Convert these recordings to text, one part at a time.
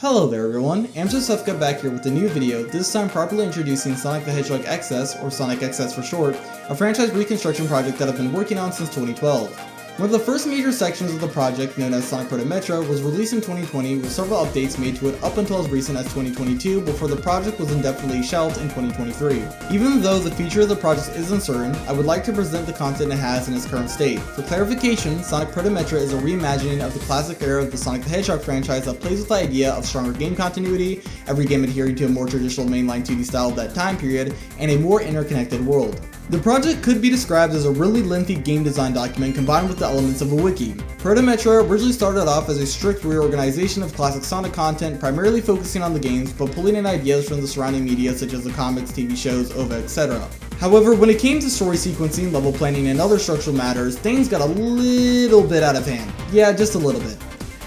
Hello there everyone, AmzroSevca back here with a new video, this time properly introducing Sonic the Hedgehog XS, or Sonic XS for short, a franchise reconstruction project that I've been working on since 2012. One of the first major sections of the project, known as Sonic Protamedra, was released in 2020 with several updates made to it up until as recent as 2022 before the project was indefinitely shelved in 2023. Even though the future of the project is uncertain, I would like to present the content it has in its current state. For clarification, Sonic Protamedra is a reimagining of the classic era of the Sonic the Hedgehog franchise that plays with the idea of stronger game continuity, every game adhering to a more traditional mainline 2D style of that time period, and a more interconnected world. The project could be described as a really lengthy game design document combined with the elements of a wiki. Protamedra originally started off as a strict reorganization of classic Sonic content, primarily focusing on the games, but pulling in ideas from the surrounding media such as the comics, TV shows, OVA, etc. However, when it came to story sequencing, level planning, and other structural matters, things got a little bit out of hand. Yeah, just a little bit.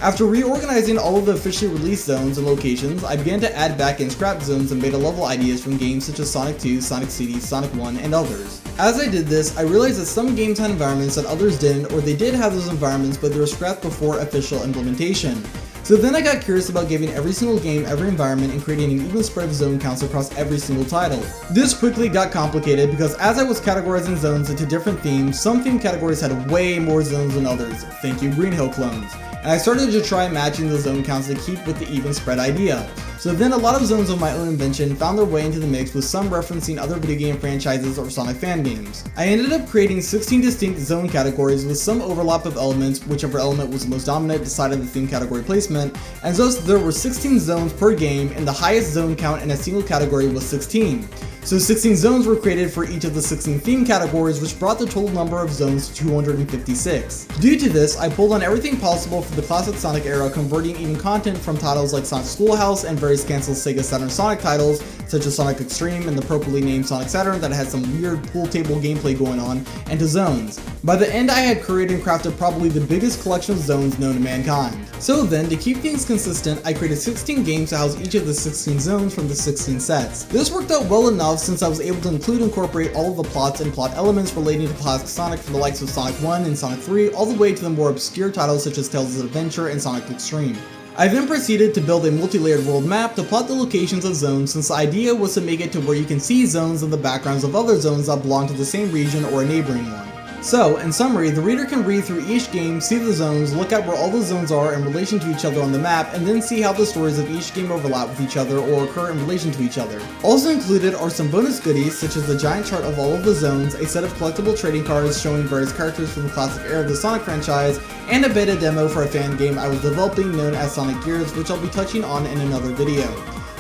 After reorganizing all of the officially released zones and locations, I began to add back in scrap zones and beta level ideas from games such as Sonic 2, Sonic CD, Sonic 1, and others. As I did this, I realized that some games had environments that others didn't, or they did have those environments but they were scrapped before official implementation. So then I got curious about giving every single game every environment and creating an even spread of zone counts across every single title. This quickly got complicated because as I was categorizing zones into different themes, some theme categories had way more zones than others. Thank you, Green Hill clones. And I started to try matching the zone counts to keep with the even spread idea. So then a lot of zones of my own invention found their way into the mix, with some referencing other video game franchises or Sonic fan games. I ended up creating 16 distinct zone categories with some overlap of elements, whichever element was the most dominant decided the theme category placement, and thus there were 16 zones per game and the highest zone count in a single category was 16. So 16 zones were created for each of the 16 theme categories, which brought the total number of zones to 256. Due to this, I pulled on everything possible for the classic Sonic era, converting even content from titles like Sonic Schoolhouse and various cancelled Sega Saturn Sonic titles, such as Sonic Extreme and the appropriately named Sonic Saturn that had some weird pool table gameplay going on, into zones. By the end, I had created and crafted probably the biggest collection of zones known to mankind. So then, to keep things consistent, I created 16 games to house each of the 16 zones from the 16 sets. This worked out well enough since I was able to incorporate all of the plots and plot elements relating to classic Sonic from the likes of Sonic 1 and Sonic 3 all the way to the more obscure titles such as Tales of Adventure and Sonic Extreme. I then proceeded to build a multi-layered world map to plot the locations of zones, since the idea was to make it to where you can see zones in the backgrounds of other zones that belong to the same region or a neighboring one. So, in summary, the reader can read through each game, see the zones, look at where all the zones are in relation to each other on the map, and then see how the stories of each game overlap with each other or occur in relation to each other. Also included are some bonus goodies such as the giant chart of all of the zones, a set of collectible trading cards showing various characters from the classic era of the Sonic franchise, and a beta demo for a fan game I was developing known as Sonic Gears, which I'll be touching on in another video.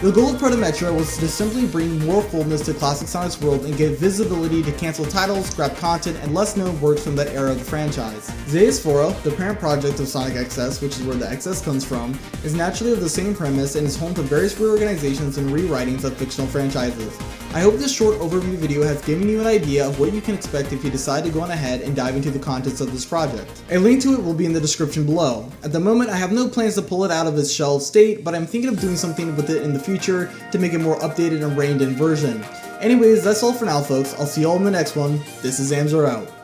The goal of Protamedra was to simply bring more fullness to classic Sonic's world and give visibility to canceled titles, scrap content, and less known works from that era of the franchise. Zeusphora, the parent project of Sonic XS, which is where the XS comes from, is naturally of the same premise and is home to various reorganizations and rewritings of fictional franchises. I hope this short overview video has given you an idea of what you can expect if you decide to go on ahead and dive into the contents of this project. A link to it will be in the description below. At the moment, I have no plans to pull it out of its shelved state, but I'm thinking of doing something with it in the future to make it more updated and reined in version. Anyways, that's all for now folks, I'll see you all in the next one. This is Amzo out.